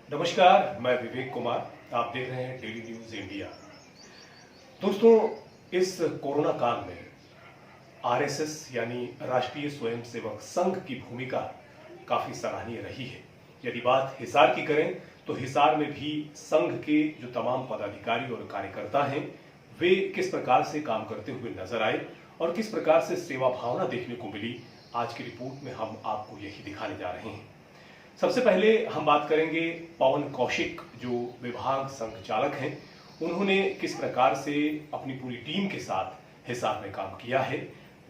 नमस्कार, मैं विवेक कुमार। आप देख रहे हैं डेली न्यूज इंडिया। दोस्तों, इस कोरोना काल में आरएसएस यानी राष्ट्रीय स्वयंसेवक संघ की भूमिका काफी सराहनीय रही है। यदि बात हिसार की करें तो हिसार में भी संघ के जो तमाम पदाधिकारी और कार्यकर्ता हैं वे किस प्रकार से काम करते हुए नजर आए और किस प्रकार से सेवा भावना देखने को मिली, आज की रिपोर्ट में हम आपको यही दिखाने जा रहे हैं। सबसे पहले हम बात करेंगे पवन कौशिक, जो विभाग संघचालक हैं। उन्होंने किस प्रकार से अपनी पूरी टीम के साथ हिसार में काम किया है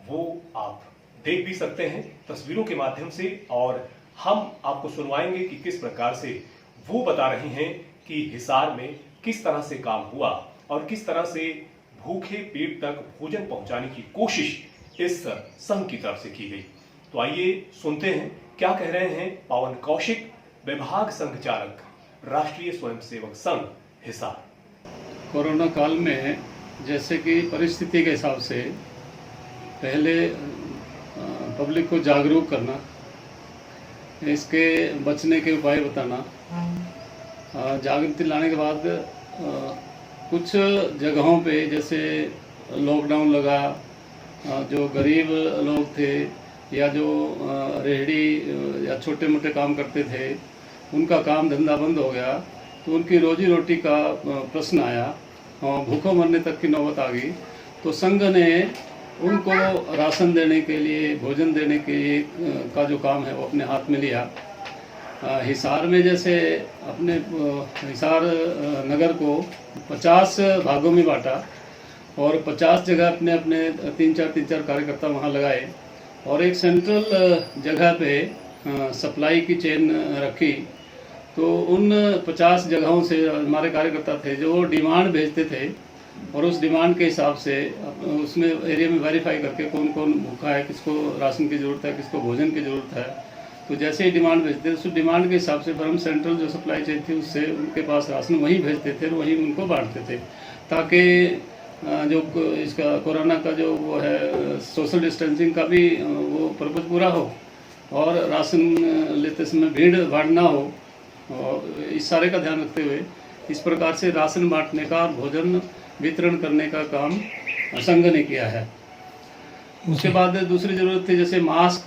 वो आप देख भी सकते हैं तस्वीरों के माध्यम से, और हम आपको सुनवाएंगे कि किस प्रकार से वो बता रहे हैं कि हिसार में किस तरह से काम हुआ और किस तरह से भूखे पेट तक भोजन पहुंचाने की कोशिश इस संघ की तरफ से की गई। तो आइए सुनते हैं क्या कह रहे हैं पवन कौशिक, विभाग संघचालक, राष्ट्रीय स्वयंसेवक संघ हिसार। कोरोना काल में जैसे कि परिस्थिति के हिसाब से पहले पब्लिक को जागरूक करना, इसके बचने के उपाय बताना, जागृति लाने के बाद कुछ जगहों पे जैसे लॉकडाउन लगा, जो गरीब लोग थे या जो रेहड़ी या छोटे मोटे काम करते थे उनका काम धंधा बंद हो गया, तो उनकी रोजी रोटी का प्रश्न आया, भूखों मरने तक की नौबत आ गई। तो संघ ने उनको राशन देने के लिए, भोजन देने के लिए का जो काम है वो अपने हाथ में लिया। हिसार में जैसे अपने हिसार नगर को 50 भागों में बांटा और 50 जगह अपने अपने तीन चार कार्यकर्ता वहाँ लगाए और एक सेंट्रल जगह पे सप्लाई की चेन रखी। तो उन 50 जगहों से हमारे कार्यकर्ता थे जो डिमांड भेजते थे और उस डिमांड के हिसाब से उसमें एरिया में वेरीफाई करके कौन कौन भूखा है, किसको राशन की ज़रूरत है, किसको भोजन की ज़रूरत है, तो जैसे ही डिमांड भेजते थे उस डिमांड के हिसाब से फिर हम सेंट्रल जो सप्लाई चेन थी उससे उनके पास राशन वहीं भेजते थे और वहीं उनको बांटते थे, ताकि जो इसका कोरोना का जो वो है सोशल डिस्टेंसिंग का भी वो पर्पज पूरा हो और राशन लेते समय भीड़ भाड़ ना हो, और इस सारे का ध्यान रखते हुए इस प्रकार से राशन बांटने का और भोजन वितरण करने का काम संघ ने किया है। उसके बाद दूसरी ज़रूरत थी, जैसे मास्क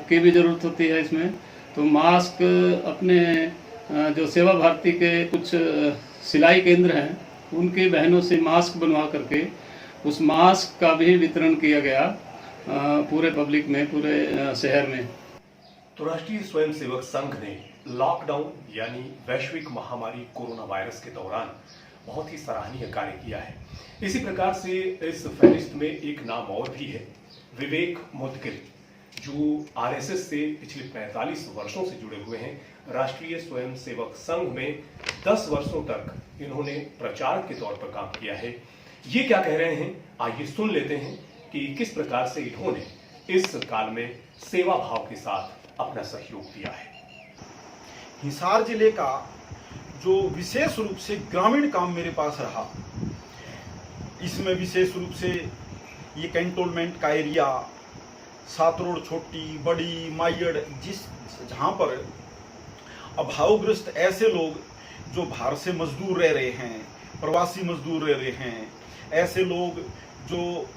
की भी ज़रूरत होती है इसमें, तो मास्क अपने जो सेवा भारती के कुछ सिलाई केंद्र हैं उनकी बहनों से मास्क बनवा करके उस मास्क का भी वितरण किया गया पूरे पब्लिक में, पूरे शहर में। तो राष्ट्रीय स्वयंसेवक संघ ने लॉकडाउन यानी वैश्विक महामारी कोरोना वायरस के दौरान बहुत ही सराहनीय कार्य किया है। इसी प्रकार से इस फहरिस्त में एक नाम और भी है, विवेक मुदगिल, जो आरएसएस से पिछले 45 वर्षों से जुड़े हुए हैं। राष्ट्रीय स्वयंसेवक संघ में 10 वर्षों तक इन्होंने प्रचारक के तौर पर काम किया है। ये क्या कह रहे हैं, आइए सुन लेते हैं कि किस प्रकार से इन्होंने इस काल में सेवा भाव के साथ अपना सहयोग दिया है। हिसार जिले का जो विशेष रूप से ग्रामीण काम मेरे पास रहा, इसमें विशेष रूप से ये कैंटोनमेंट का एरिया, सातरोड, छोटी, बड़ी, माइयड़, जहाँ पर अभावग्रस्त ऐसे लोग जो बाहर से मजदूर रह रहे हैं, प्रवासी मजदूर रह रहे हैं, ऐसे लोग जो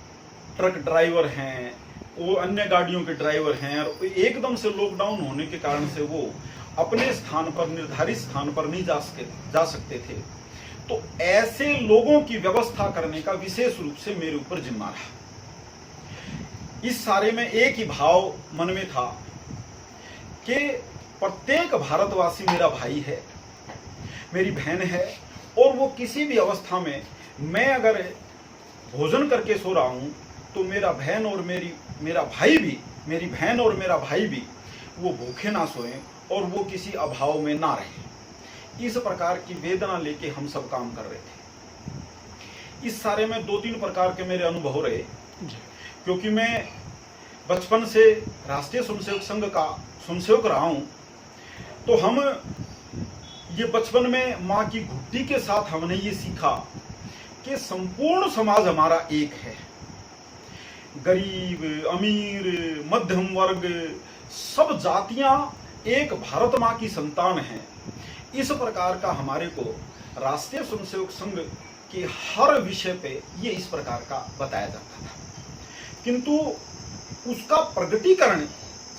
ट्रक ड्राइवर हैं, वो अन्य गाड़ियों के ड्राइवर हैं, और एकदम से लॉकडाउन होने के कारण से वो अपने स्थान पर, निर्धारित स्थान पर नहीं जा सकते थे। तो ऐसे लोगों की व्यवस्था करने का विशेष रूप से मेरे ऊपर जिम्मा रहा। इस सारे में एक ही भाव मन में था कि प्रत्येक भारतवासी मेरा भाई है, मेरी बहन है, और वो किसी भी अवस्था में, मैं अगर भोजन करके सो रहा हूं तो मेरा बहन और मेरा भाई भी, मेरी बहन और मेरा भाई भी वो भूखे ना सोएं और वो किसी अभाव में ना रहें। इस प्रकार की वेदना लेके हम सब काम कर रहे थे। इस सारे में 2-3 प्रकार के मेरे अनुभव रहे, क्योंकि मैं बचपन से राष्ट्रीय स्वयंसेवक संघ का स्वयंसेवक रहा हूं। तो हम ये बचपन में माँ की घुट्टी के साथ हमने ये सीखा कि संपूर्ण समाज हमारा एक है। गरीब, अमीर, मध्यम वर्ग, सब जातियां एक भारत माँ की संतान हैं। इस प्रकार का हमारे को राष्ट्रीय स्वयंसेवक संघ के हर विषय पे ये इस प्रकार का बताया जाता था, किंतु उसका प्रगटीकरण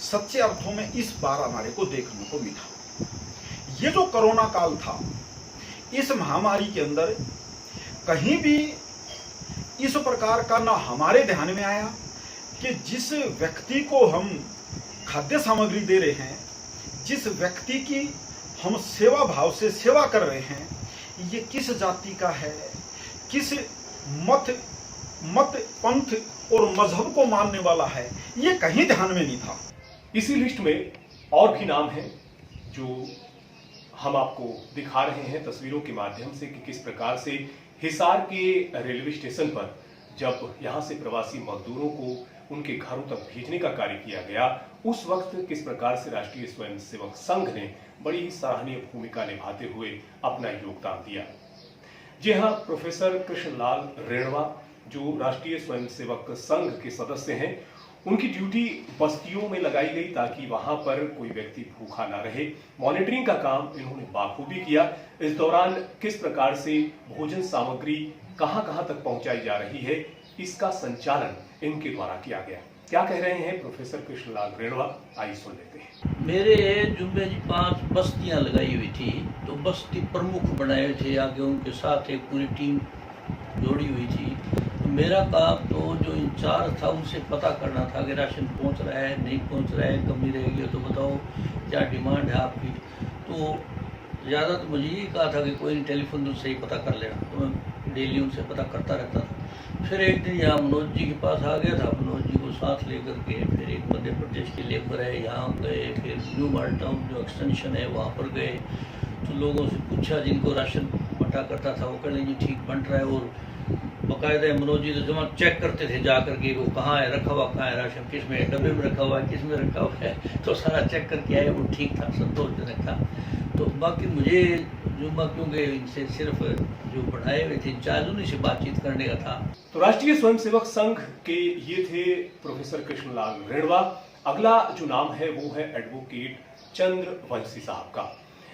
सच्चे अर्थों में इस बार हमारे को देखने को मिला। ये जो कोरोना काल था, इस महामारी के अंदर कहीं भी इस प्रकार का ना हमारे ध्यान में आया कि जिस व्यक्ति को हम खाद्य सामग्री दे रहे हैं, जिस व्यक्ति की हम सेवा भाव से सेवा कर रहे हैं, ये किस जाति का है, किस मत पंथ और मजहब को मानने वाला है, ये कहीं ध्यान में नहीं था। इसी लिस्ट में और भी नाम हैं जो हम आपको दिखा रहे हैं तस्वीरों के माध्यम से कि किस प्रकार से हिसार के रेलवे स्टेशन पर जब यहां से प्रवासी मजदूरों को उनके घरों तक भेजने का कार्य किया गया, उस वक्त किस प्रकार से राष्ट्रीय स्वयंसेवक संघ ने बड़ी ही सराहनीय भूमिका निभाते हुए अपना योगदान दिया। जी हाँ, प्रोफेसर कृष्णलाल रेणवा जो राष्ट्रीय स्वयंसेवक संघ के सदस्य हैं, उनकी ड्यूटी बस्तियों में लगाई गई ताकि वहां पर कोई व्यक्ति भूखा ना रहे। मॉनिटरिंग का काम इन्होंने बाखूबी किया। इस दौरान किस प्रकार से भोजन सामग्री कहां तक पहुंचाई जा रही है, इसका संचालन इनके द्वारा किया गया। क्या कह रहे हैं प्रोफेसर कृष्णलाल रेणवा, आइए सुन लेते हैं। मेरे जुम्मे जी 5 बस्तियां लगाई हुई थी, तो बस्ती प्रमुख बनाए हुए थे, आगे उनके साथ एक पूरी टीम जोड़ी हुई थी। तो मेरा काम तो जो इंचार्ज था उनसे पता करना था कि राशन पहुंच रहा है, नहीं पहुंच रहा है, कमी रहेगी तो बताओ क्या डिमांड है आपकी। तो ज़्यादा तो मुझे ये कहा था कि कोई नहीं, टेलीफोन उनसे ही पता कर लेना, तो मैं डेली उनसे पता करता रहता था। फिर एक दिन यहाँ मनोज जी के पास आ गया था, मनोज जी को साथ लेकर के फिर एक मध्य प्रदेश के लेबर है यहाँ गए, फिर न्यू माल टाउन जो एक्सटेंशन है वहाँ पर गए, तो लोगों से पूछा जिनको राशन बंटा करता था, वो कहने जी ठीक बंट रहा है। और बाकायदा मनोज जी तो जमा चेक करते थे जा करके वो कहाँ है, रखा हुआ कहाँ है राशन, किस में डब्बे में रखा हुआ है, किस में रखा हुआ है, तो सारा चेक करके आए, वो ठीक था, संतोषजनक था। तो बाकी मुझे जुम्मा क्योंकि इनसे सिर्फ जो बढ़ाए हुए थे इंचार्ज उन्हीं से बातचीत करने का था। तो राष्ट्रीय स्वयंसेवक संघ के ये थे प्रोफेसर कृष्णलाल रेणवा। अगला जो नाम है वो है एडवोकेट चंद्रवंशी साहब का।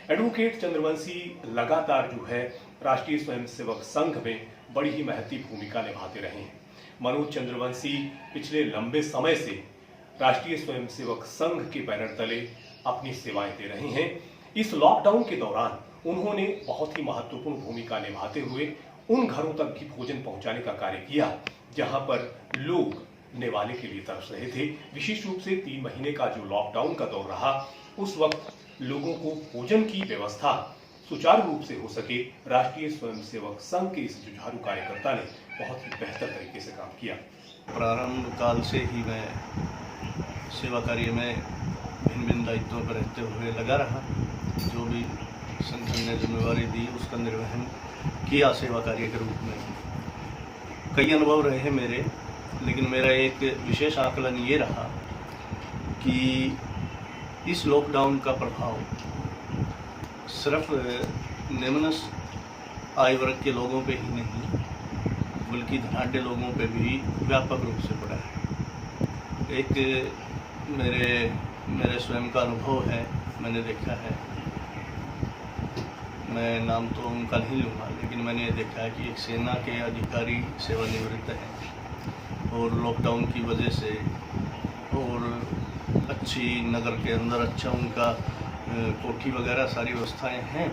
एडवोकेट चंद्रवंशी लगातार जो है राष्ट्रीय स्वयंसेवक संघ में बड़ी ही महत्वपूर्ण भूमिका निभाते रहे हैं। मनोज चंद्रवंशी पिछले लंबे समय से राष्ट्रीय स्वयंसेवक संघ के बैनर तले अपनी सेवाएं दे रहे हैं। इस लॉकडाउन के दौरान उन्होंने बहुत ही महत्वपूर्ण भूमिका निभाते हुए उन घरों तक भी भोजन पहुंचाने का कार्य किया जहां पर लोग नेवाले के लिए तरस रहे थे। विशेष रूप से 3 महीने का जो लॉकडाउन का दौर रहा, उस वक्त लोगों को भोजन की व्यवस्था सुचारू रूप से हो सके, राष्ट्रीय स्वयंसेवक संघ के इस जुझारू कार्यकर्ता ने बहुत ही बेहतर तरीके से काम किया। प्रारंभ काल से ही मैं सेवा कार्य में भिन्न भिन्न दायित्वों पर रहते हुए लगा रहा। जो भी संगठन ने जिम्मेवारी दी उसका निर्वहन किया सेवा कार्य के रूप में। कई अनुभव रहे हैं मेरे, लेकिन मेरा एक विशेष आकलन ये रहा कि इस लॉकडाउन का प्रभाव सिर्फ निम्न आय वर्ग के लोगों पे ही नहीं बल्कि धनाढ्य लोगों पे भी व्यापक रूप से पड़ा है। एक मेरे स्वयं का अनुभव है, मैंने देखा है, मैं नाम तो उनका नहीं लूँगा, लेकिन मैंने देखा है कि एक सेना के अधिकारी सेवानिवृत्त हैं और लॉकडाउन की वजह से और अच्छी नगर के अंदर अच्छा उनका कोठी वगैरह सारी व्यवस्थाएं हैं,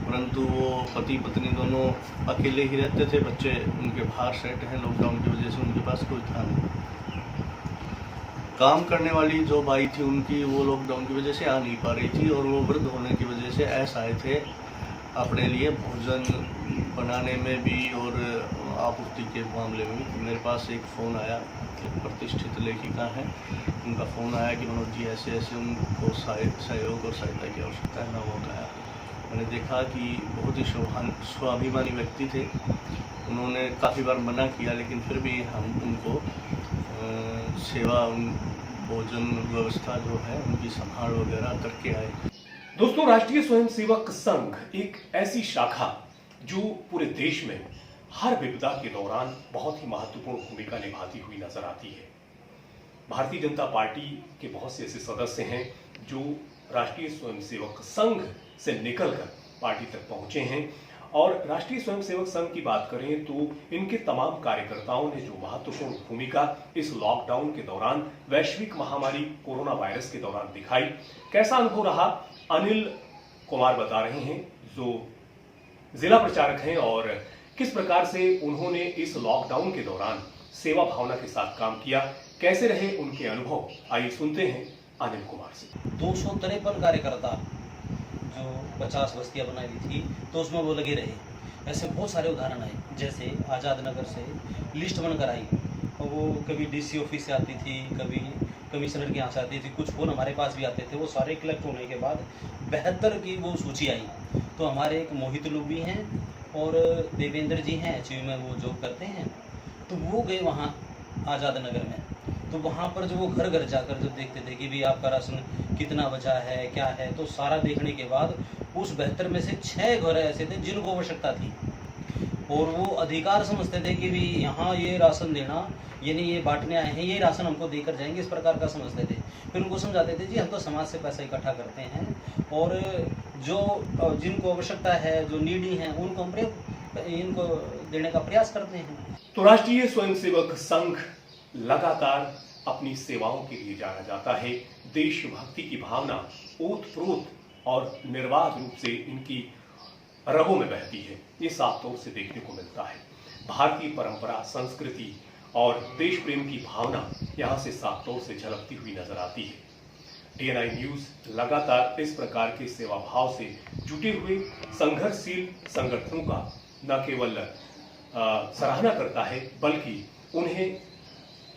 परंतु वो पति पत्नी दोनों अकेले ही रहते थे। बच्चे उनके बाहर सेट हैं, लॉकडाउन की वजह से उनके पास कोई था नहीं। काम करने वाली जो बाई थी उनकी वो लॉकडाउन की वजह से आ नहीं पा रही थी और वो वृद्ध होने की वजह से ऐसा आए थे अपने लिए भोजन बनाने में भी और आपूर्ति के मामले में भी। मेरे पास एक फ़ोन आया, एक प्रतिष्ठित लेखिका हैं, उनका फ़ोन आया कि मनोज जी ऐसे ऐसे उनको सहयोग और सहायता की आवश्यकता है। मैं वो गया, मैंने देखा कि बहुत ही स्वाभिमानी व्यक्ति थे। उन्होंने काफ़ी बार मना किया, लेकिन फिर भी हम उनको सेवा भोजन व्यवस्था जो है उनकी संभाल वगैरह करके आए। दोस्तों, राष्ट्रीय स्वयंसेवक संघ एक ऐसी शाखा जो पूरे देश में हर विपदा के दौरान बहुत ही महत्वपूर्ण भूमिका निभाती हुई नजर आती है। भारतीय जनता पार्टी के बहुत से ऐसे सदस्य हैं जो राष्ट्रीय स्वयंसेवक संघ से निकलकर पार्टी तक पहुंचे हैं। और राष्ट्रीय स्वयंसेवक संघ की बात करें तो इनके तमाम कार्यकर्ताओं ने जो महत्वपूर्ण भूमिका इस लॉकडाउन के दौरान, वैश्विक महामारी कोरोना वायरस के दौरान दिखाई, कैसा अनुभव रहा, अनिल कुमार बता रहे हैं जो जिला प्रचारक हैं, और किस प्रकार से उन्होंने इस लॉकडाउन के दौरान सेवा भावना के साथ काम किया, कैसे रहे उनके अनुभव। आइए सुनते हैं अनिल कुमार से। 253 कार्यकर्ता जो 50 बस्तियां बनाई हुई थी तो उसमें वो लगे रहे। ऐसे बहुत सारे उदाहरण आए, जैसे आज़ाद नगर से लिस्ट बनकर आई और वो कभी डीसी ऑफिस से आती थी, कभी कमिश्नर के यहाँ से आती थी, कुछ फोन हमारे पास भी आते थे। वो सारे कलेक्ट होने के बाद 72 की वो सूची आई। तो हमारे एक मोहित लोग भी हैं और देवेंद्र जी हैं, एचयू में वो जॉब करते हैं। तो वो गए वहाँ आज़ाद नगर में, तो वहाँ पर जो वो घर घर जाकर जब देखते थे कि भाई आपका राशन कितना बचा है, क्या है, तो सारा देखने के बाद उस 72 में से 6 घर ऐसे थे जिनको आवश्यकता थी और वो अधिकार समझते थे कि भाई यहाँ ये राशन देना, यानी ये बांटने आए हैं, ये राशन हमको देकर जाएंगे, इस प्रकार का समझते थे। फिर उनको समझाते थे जी हम तो समाज से पैसा इकट्ठा करते हैं और जो जिनको आवश्यकता है, जो नीडी हैं, उनको हम इनको देने का प्रयास करते हैं। तो राष्ट्रीय स्वयंसेवक संघ लगातार अपनी सेवाओं के लिए जाना जाता है। देशभक्ति की भावना ओतप्रोत और निर्बाध रूप से इनकी रगों में बहती है, ये साफ तौर से देखने को मिलता है। भारतीय परंपरा, संस्कृति और देश प्रेम की भावना यहाँ से साफ तौर से झलकती हुई नजर आती है। DNI न्यूज लगातार इस प्रकार के सेवा भाव से जुटे हुए संघर्षशील संगठनों का न केवल सराहना करता है बल्कि उन्हें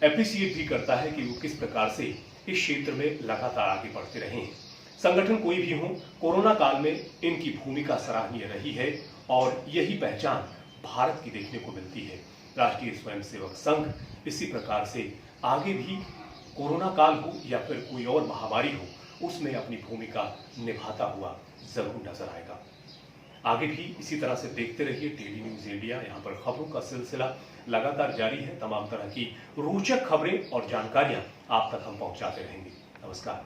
एप्रिशिएट भी करता है कि वो किस प्रकार से इस क्षेत्र में लगातार आगे बढ़ते रहे हैं। संगठन कोई भी हो, कोरोना काल में इनकी भूमिका सराहनीय रही है और यही पहचान भारत की देखने को मिलती है। राष्ट्रीय स्वयंसेवक संघ इसी प्रकार से आगे भी कोरोना काल हो या फिर कोई और महामारी हो, उसमें अपनी भूमिका निभाता हुआ जरूर नजर आएगा। आगे भी इसी तरह से देखते रहिए डेली न्यूज इंडिया। यहाँ पर खबरों का सिलसिला लगातार जारी है। तमाम तरह की रोचक खबरें और जानकारियां आप तक हम पहुंचाते रहेंगे। नमस्कार।